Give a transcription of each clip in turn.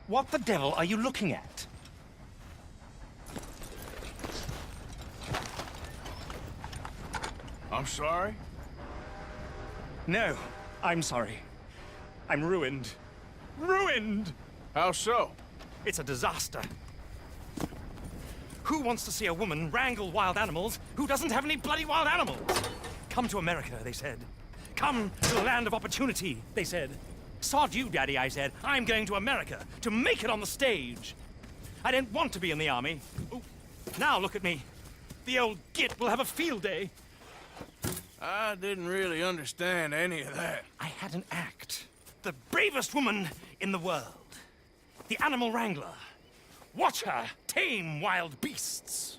What the devil are you looking at? I'm sorry? No, I'm sorry. I'm ruined. Ruined! How so? It's a disaster. Who wants to see a woman wrangle wild animals who doesn't have any bloody wild animals? Come to America, they said. Come to the land of opportunity, they said. Sod you, Daddy, I said. I'm going to America to make it on the stage. I didn't want to be in the army. Ooh. Now look at me. The old git will have a field day. I didn't really understand any of that. I had an act. The bravest woman in the world. The animal wrangler. Watch her tame wild beasts.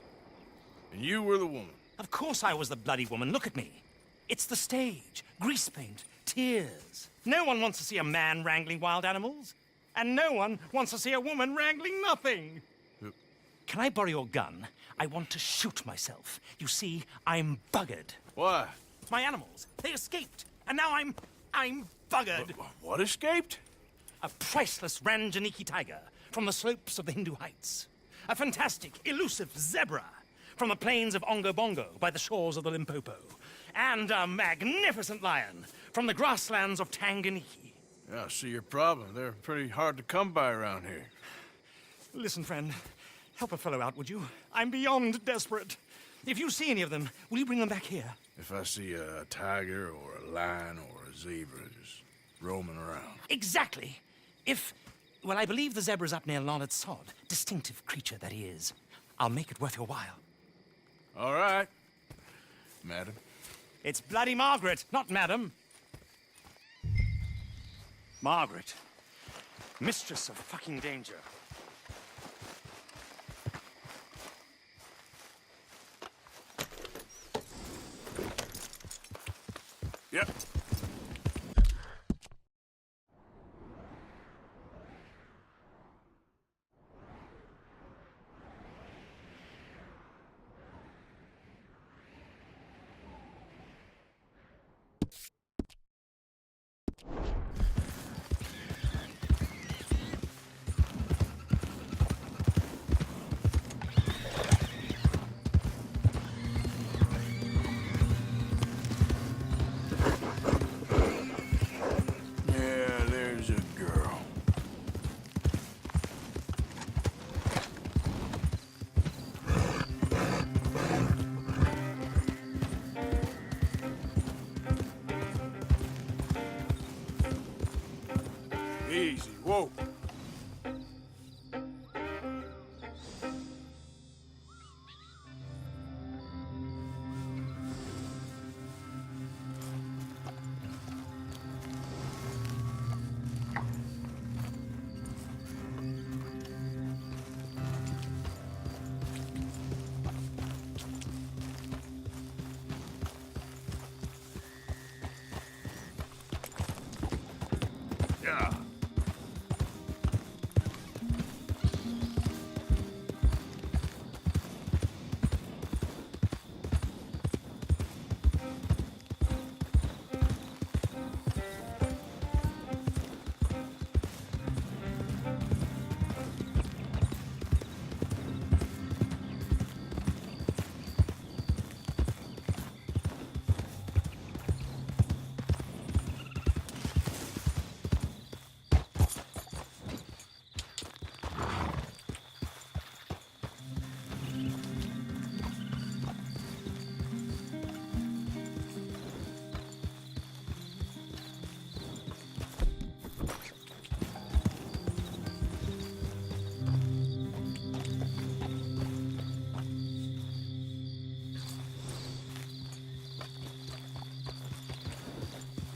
And you were the woman. Of course I was the bloody woman. Look at me. It's the stage. Grease paint. Tears. No one wants to see a man wrangling wild animals. And no one wants to see a woman wrangling nothing. Can I borrow your gun? I want to shoot myself. You see, I'm buggered. Why? My animals, they escaped. And now I'm buggered. What escaped? A priceless Ranjaniki tiger from the slopes of the Hindu Heights. A fantastic, elusive zebra from the plains of Ongo Bongo by the shores of the Limpopo. And a magnificent lion from the grasslands of Tanganyika. Yeah, I see your problem. They're pretty hard to come by around here. Listen, friend, help a fellow out, would you? I'm beyond desperate. If you see any of them, will you bring them back here? If I see a tiger or a lion or a zebra just roaming around. Exactly. Well, I believe the zebra's up near Lonnet Sod. Distinctive creature that he is. I'll make it worth your while. All right, madam. It's bloody Margaret, not madam. Margaret. Mistress of fucking danger. Yep. Yeah, there's a girl. Easy, whoa. Yeah.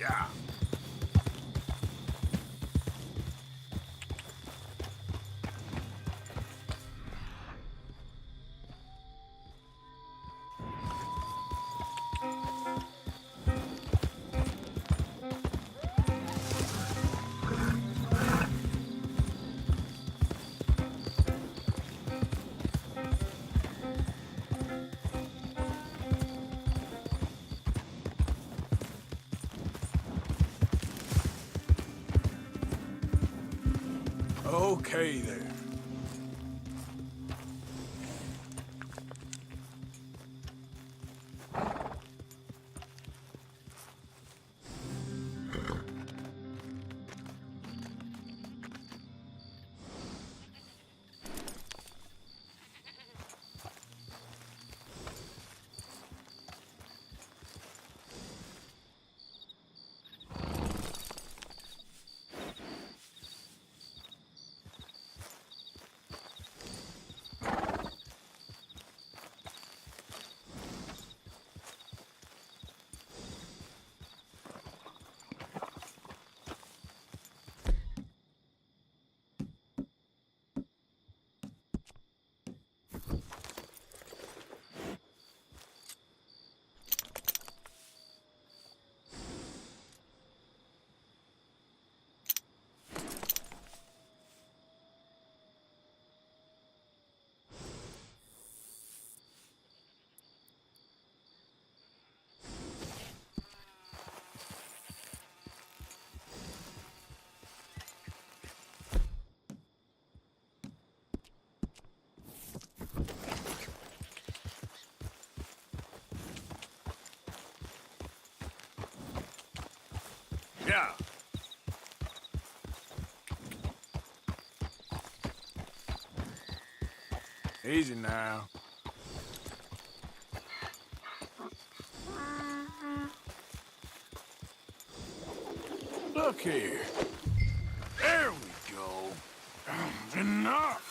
Yeah. Okay, there. Yeah. Easy now. Look here. There we go. Enough.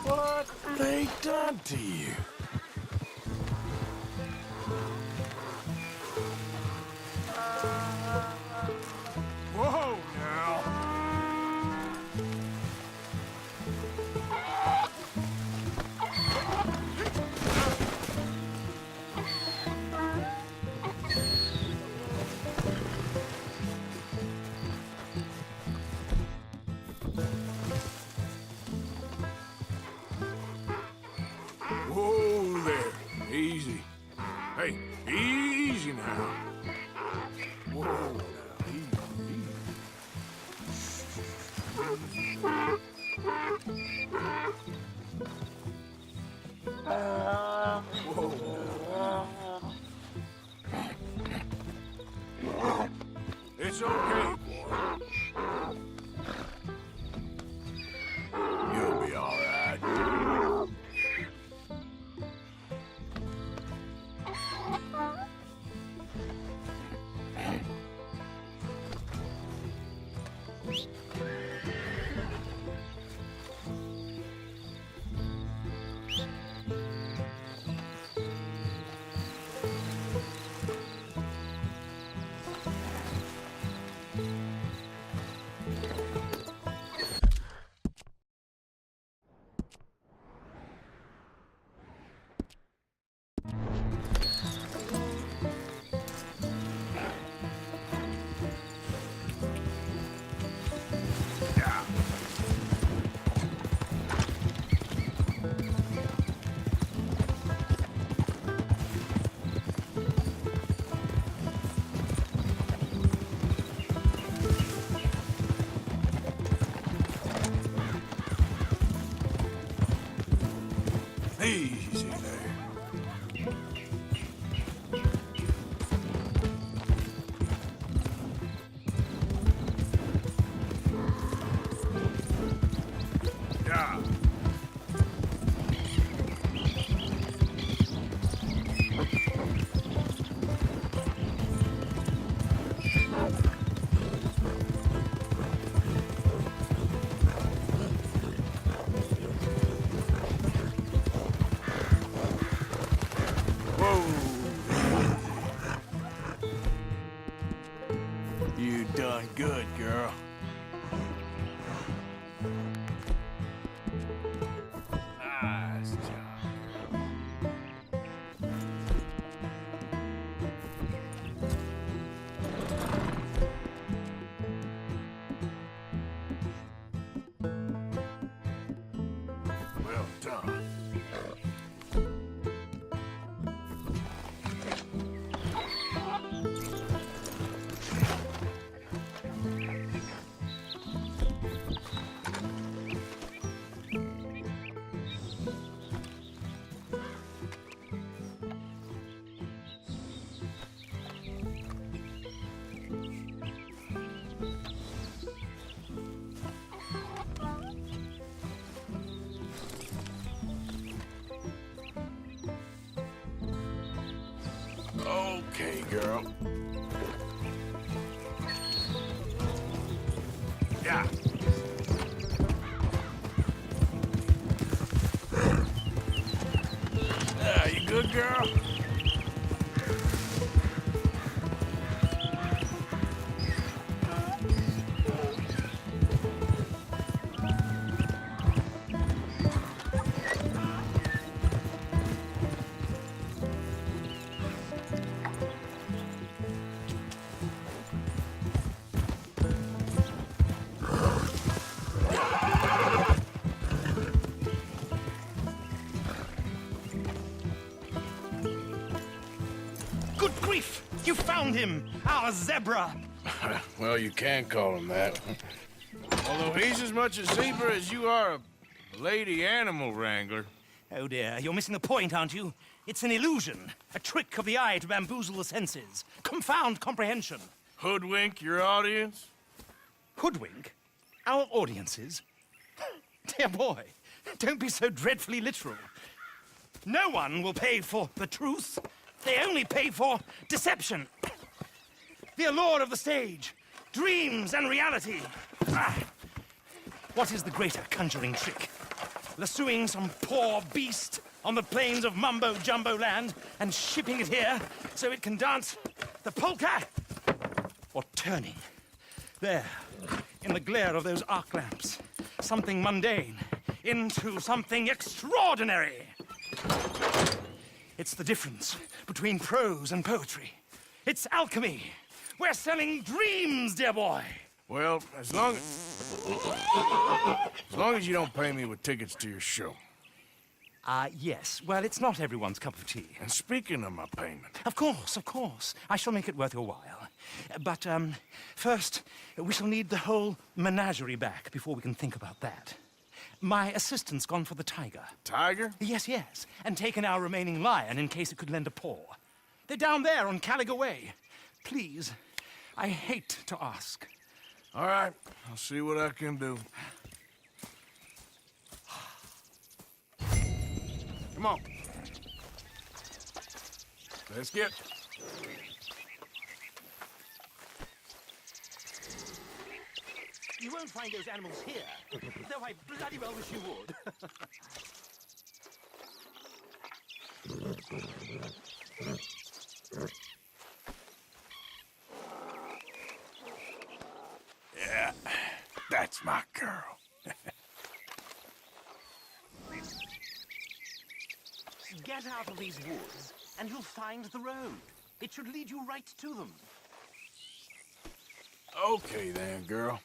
What they done to you? Whoa, now. Whoa there. Easy. Hey, easy now. Whoa now. Easy, easy. Whoa now. It's okay, boy. You'll be all right. Easy there. Yeah. Whoa. You done good, girl. Nice job, girl. Well done. Yeah. You good, girl? Good grief! You found him! Our zebra! Well, you can call him that. Although he's as much a zebra as you are a lady animal wrangler. Oh dear, you're missing the point, aren't you? It's an illusion. A trick of the eye to bamboozle the senses. Confound comprehension. Hoodwink your audience? Hoodwink? Our audiences? Dear boy, don't be so dreadfully literal. No one will pay for the truth. They only pay for deception. The allure of the stage, dreams and reality. Ah. What is the greater conjuring trick? Lassoing some poor beast on the plains of mumbo-jumbo land and shipping it here so it can dance the polka? Or turning, there, in the glare of those arc lamps, something mundane into something extraordinary? It's the difference between prose and poetry. It's alchemy. We're selling dreams, dear boy. Well, as long as you don't pay me with tickets to your show. Yes. Well, it's not everyone's cup of tea. And speaking of my payment, Of course, of course. I shall make it worth your while. But, first, we shall need the whole menagerie back before we can think about that. My assistant's gone for the tiger. Tiger? Yes, yes. And taken our remaining lion in case it could lend a paw. They're down there on Caliga Way. Please, I hate to ask. All right, I'll see what I can do. Come on. Let's get... You won't find those animals here, though I bloody well wish you would. Yeah, that's my girl. Get out of these woods, and you'll find the road. It should lead you right to them. Okay then, girl.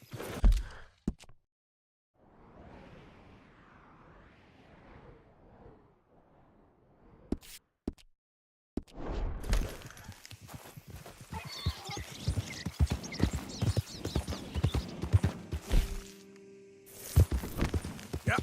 Yep.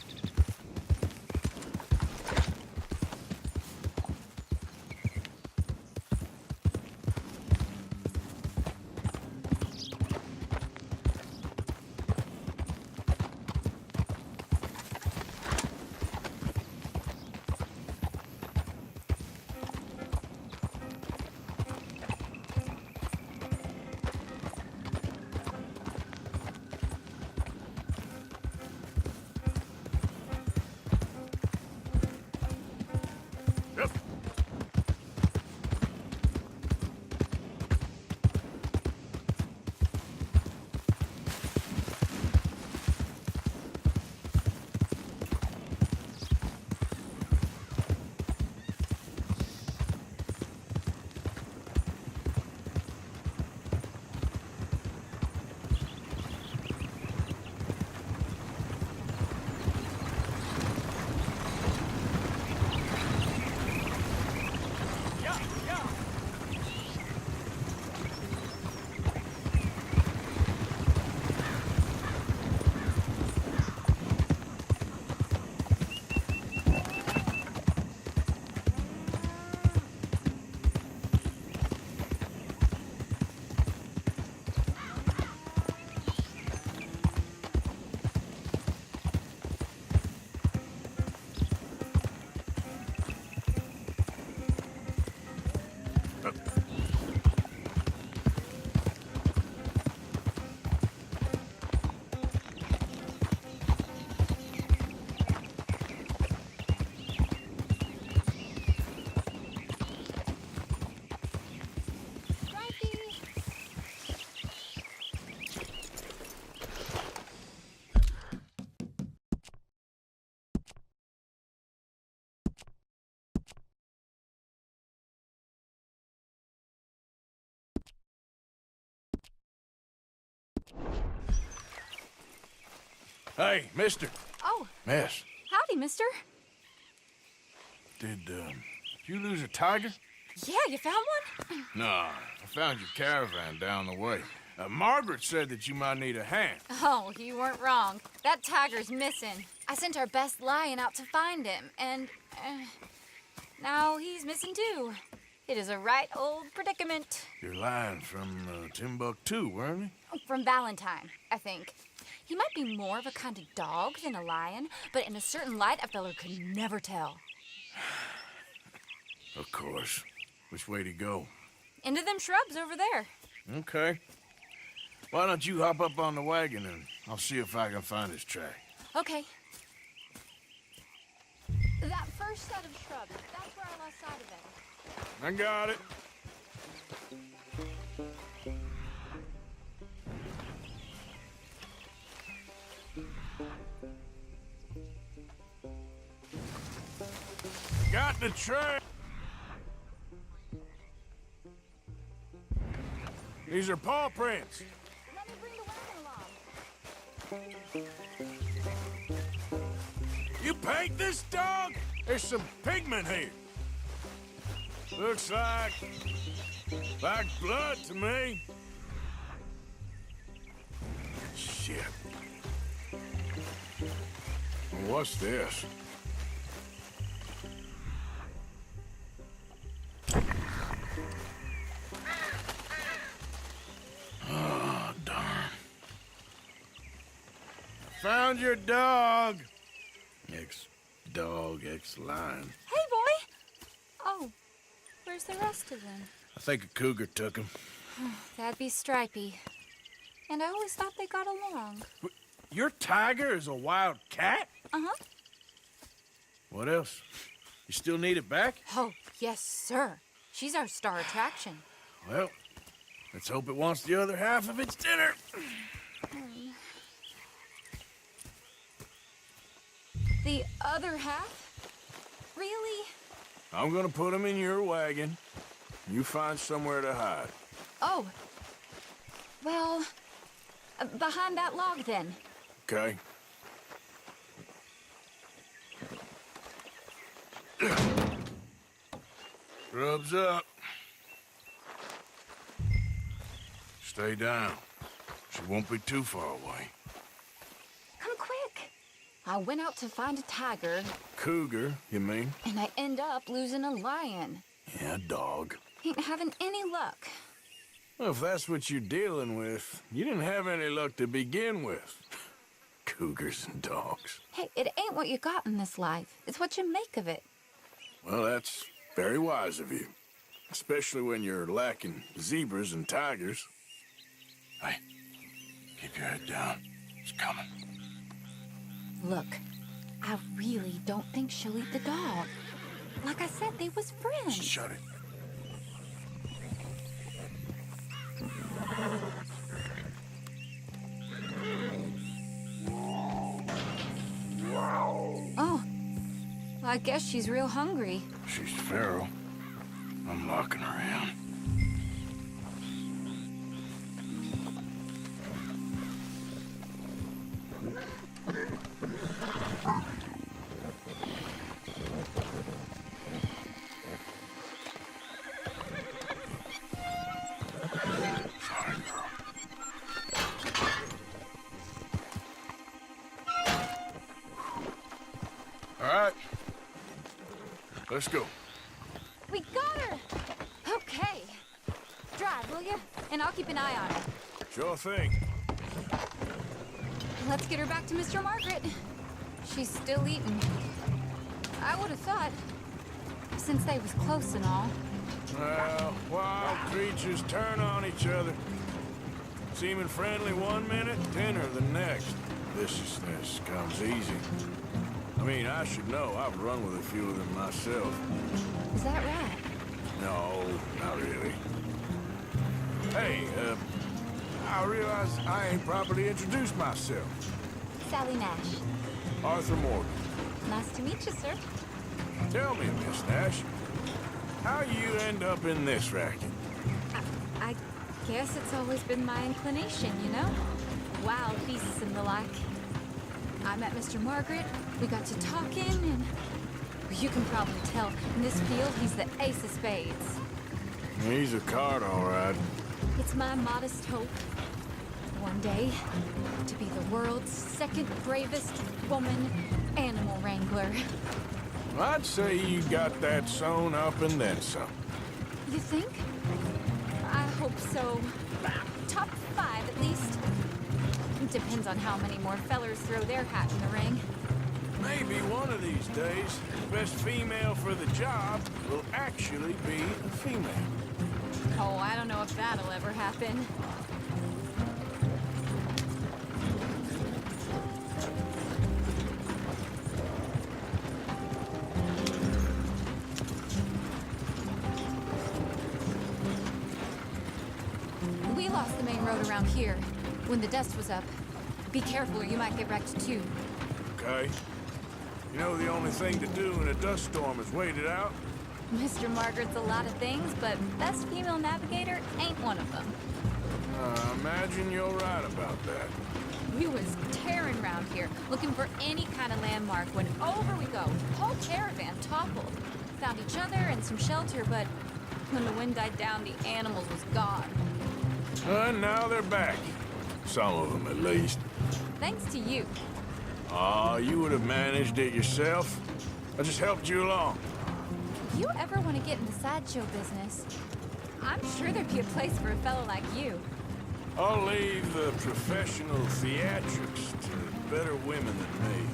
Hey, mister. Oh, Miss, howdy, mister. did you lose a tiger? Yeah, you found one? No, I found your caravan down the way. Margaret said that you might need a hand. Oh, you weren't wrong. That tiger's missing. I sent our best lion out to find him, and now he's missing too. It is a right old predicament. You're lying from Timbuktu, weren't you? From Valentine, I think. He might be more of a kind of dog than a lion, but in a certain light, a fella could never tell. Of course. Which way to go? Into them shrubs over there. Okay. Why don't you hop up on the wagon and I'll see if I can find his track. Okay. That first set of shrubs, that's where I lost sight of him. I got it. Got the track. These are paw prints. Let me bring the wagon along. You paint this dog? There's some pigment here. Looks like blood to me. Shit. What's this? Oh, darn. Found your dog. Ex-dog, ex-lion. Hey, boy! Oh, where's the rest of them? I think a cougar took him. That'd be Stripey. And I always thought they got along. Your tiger is a wild cat? Uh-huh. What else? You still need it back? Oh, yes, sir. She's our star attraction. Well, let's hope it wants the other half of its dinner. The other half? Really? I'm gonna put him in your wagon. You find somewhere to hide. Oh. Well, behind that log, then. Okay? Rubs up. Stay down. She won't be too far away. Come quick. I went out to find a tiger, Cougar, you mean? and I end up losing a lion. Yeah, dog. Ain't having any luck. Well, if that's what you're dealing with, you didn't have any luck to begin with. Cougars and dogs. Hey, it ain't what you got in this life. It's what you make of it. Well, that's very wise of you. Especially when you're lacking zebras and tigers. Hey, keep your head down. It's coming. Look, I really don't think she'll eat the dog. Like I said, they was friends. Shut it. Oh, well, I guess she's real hungry. She's feral. I'm locking her in. Sorry, girl. All right. Let's go. We got her! Okay. Drive, will you? And I'll keep an eye on her. Sure thing. Let's get her back to Mr. Margaret. She's still eating. I would have thought, since they was close and all. Well, wild creatures turn on each other. Seeming friendly one minute, dinner the next. Viciousness comes easy. I mean, I should know. I've run with a few of them myself. Is that right? No, not really. Hey, I realize I ain't properly introduced myself. Sally Nash. Arthur Morgan. Nice to meet you, sir. Tell me, Miss Nash, how you end up in this racket? I guess it's always been my inclination, you know? Wild beasts and the like. I met Mr. Margaret, we got to talking, and well, you can probably tell, in this field, he's the ace of spades. He's a card, all right. It's my modest hope, one day, to be the world's second bravest woman animal wrangler. I'd say you got that sewn up and then some. You think? I hope so. Top 5, at least. Depends on how many more fellers throw their hat in the ring. Maybe one of these days, the best female for the job will actually be a female. Oh, I don't know if that'll ever happen. We lost the main road around here when the dust was up. Be careful or you might get wrecked too. Okay? You know the only thing to do in a dust storm is wait it out? Mr. Margaret's a lot of things, but best female navigator ain't one of them. I imagine you're right about that. We was tearing around here, looking for any kind of landmark when over we go. Whole caravan toppled. Found each other and some shelter, but when the wind died down, the animals was gone. And now they're back. Some of them, at least. Thanks to you. Aw, you would have managed it yourself. I just helped you along. If you ever want to get in the sideshow business, I'm sure there'd be a place for a fellow like you. I'll leave the professional theatrics to better women than me.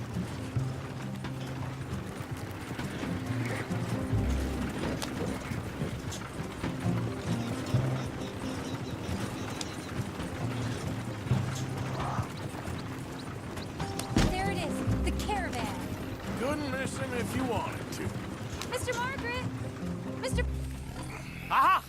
There it is, the caravan. Couldn't miss him if you wanted to. Mr. Margaret! Mr. Aha!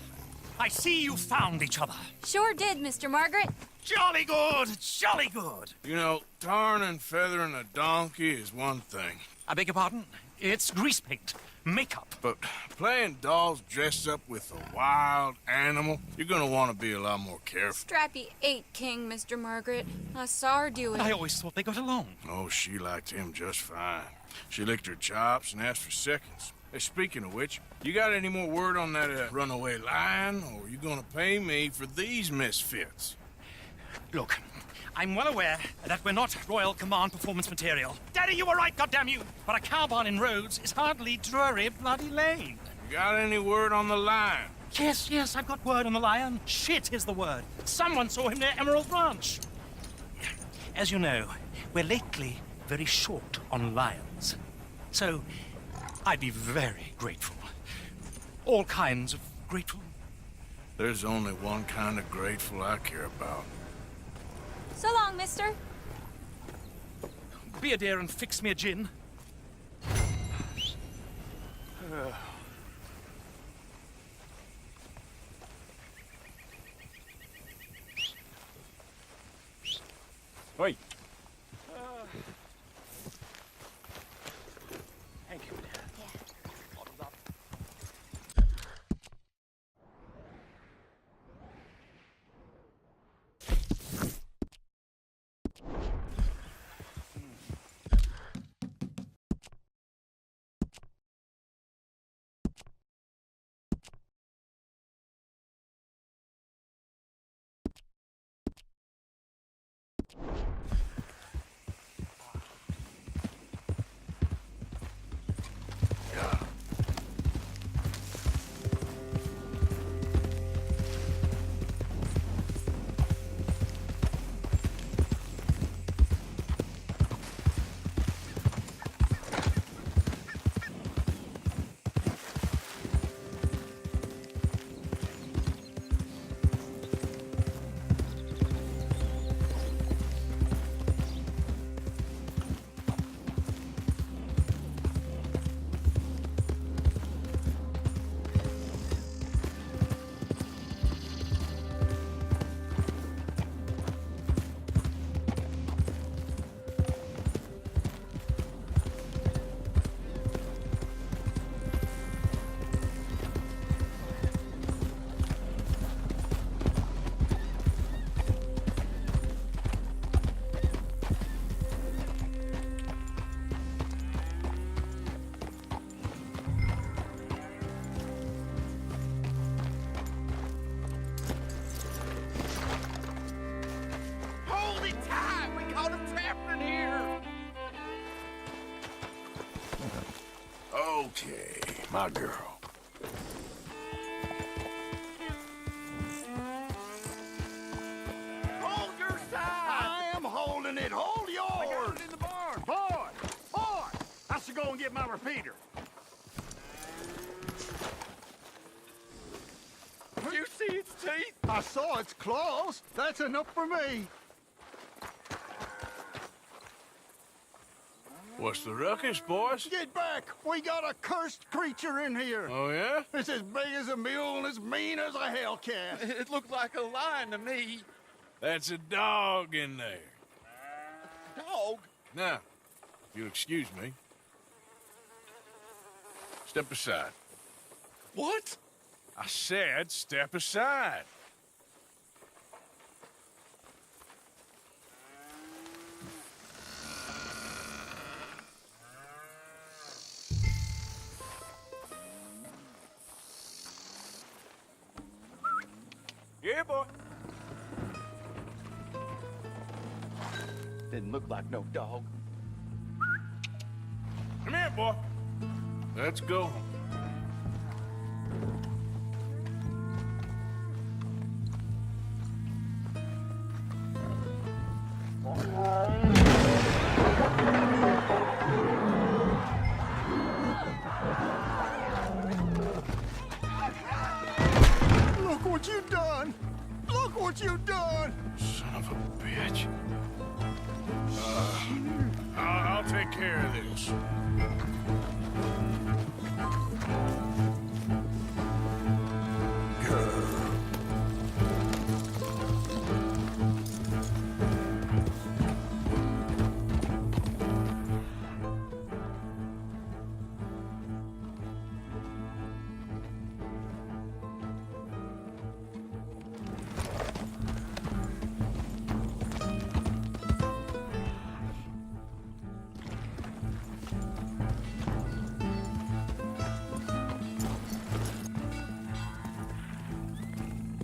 I see you found each other. Sure did, Mr. Margaret. Jolly good, jolly good. You know, tarring and feathering a donkey is one thing. I beg your pardon? It's grease paint, makeup. But playing dolls dressed up with a wild animal, you're gonna want to be a lot more careful. Strappy ate King, Mr. Margaret. I saw her do it. I always thought they got along. Oh, she liked him just fine. She licked her chops and asked for seconds. Hey, speaking of which, you got any more word on that runaway lion, or are you gonna pay me for these misfits? Look, I'm well aware that we're not Royal Command performance material. Daddy, you were right, goddamn you! But a cow barn in Rhodes is hardly Drury Bloody Lane. You got any word on the lion? Yes, I've got word on the lion. Shit is the word. Someone saw him near Emerald Ranch. As you know, we're lately very short on lions. So, I'd be very grateful. All kinds of grateful. There's only one kind of grateful I care about. So long, mister. Be a dear and fix me a gin. Wait. Thank you, dear. Bottoms up. Okay, my girl. Hold your side! I am holding it. Hold yours! I got it in the barn. Boy! I should go and get my repeater. You see its teeth? I saw its claws. That's enough for me. What's the ruckus, boys? Get back! We got a cursed creature in here. Oh, yeah? It's as big as a mule and as mean as a hellcat. It looked like a lion to me. That's a dog in there. Dog? Now, if you'll excuse me. Step aside. What? I said step aside. Yeah, boy. Didn't look like no dog. Come here, boy. Let's go. Look what you done! Look what you done! Son of a bitch. I'll take care of this.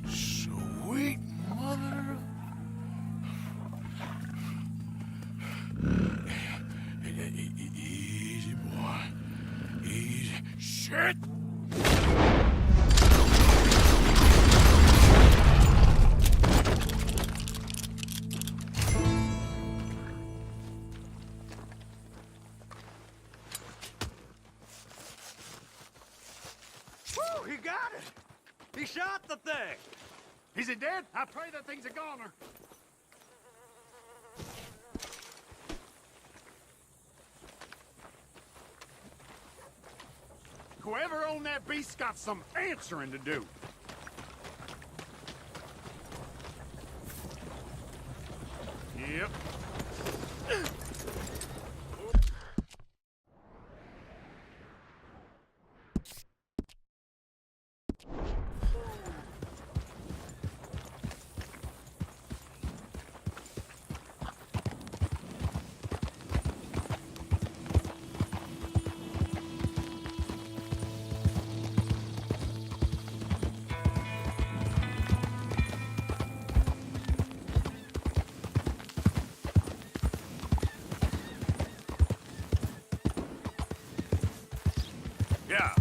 Sweet mother. Easy, boy. Easy. Shit! Woo, he got it! He shot the thing! Is it dead? I pray that thing's a goner. Whoever owned that beast's got some answering to do. Yep. Yeah.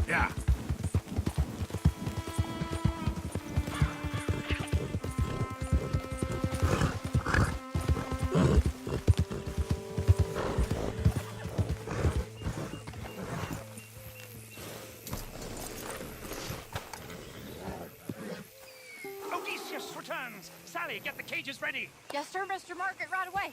Yeah. Odysseus returns! Sally, get the cages ready! Yes, sir, Mr. Market, right away.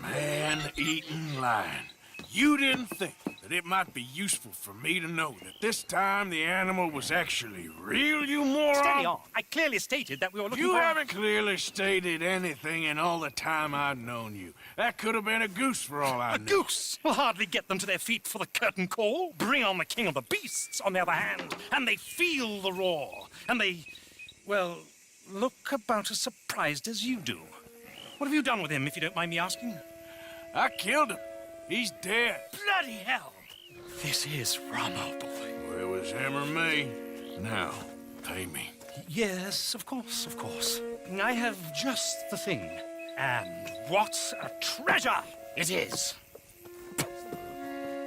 Man-eating lion. You didn't think that it might be useful for me to know that this time the animal was actually real, you moron? Steady on. I clearly stated that we were looking You for... haven't clearly stated anything in all the time I've known you. That could have been a goose for all I A know. goose will hardly get them to their feet for the curtain call. Bring on the king of the beasts, on the other hand, and they feel the roar. And they, well, look about as surprised as you do. What have you done with him, if you don't mind me asking? I killed him. He's dead. Bloody hell! This is Ramo, boy. Well, it was him or me. Now, pay me. Yes, of course, of course. I have just the thing. And what a treasure it is!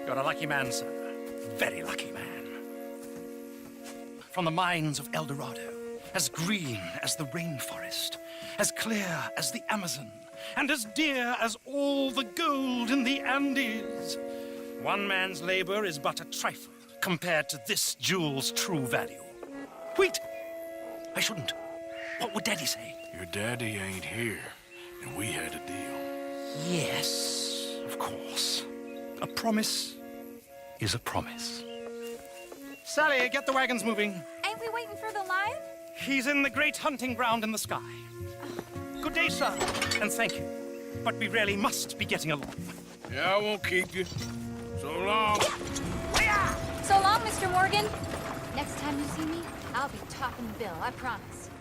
You're a lucky man, sir. Very lucky man. From the mines of El Dorado, as green as the rainforest, as clear as the Amazon, and as dear as all the gold in the Andes. One man's labor is but a trifle compared to this jewel's true value. Wait! I shouldn't. What would Daddy say? Your daddy ain't here, and we had a deal. Yes, of course. A promise is a promise. Sally, get the wagons moving. Ain't we waiting for the lion? He's in the great hunting ground in the sky. Good day, sir, and thank you. But we really must be getting along. Yeah, I won't keep you. So long. So long, Mr. Morgan. Next time you see me, I'll be topping the bill, I promise.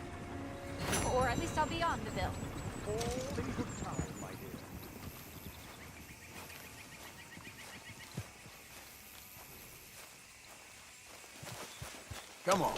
Or at least I'll be on the bill. Come on.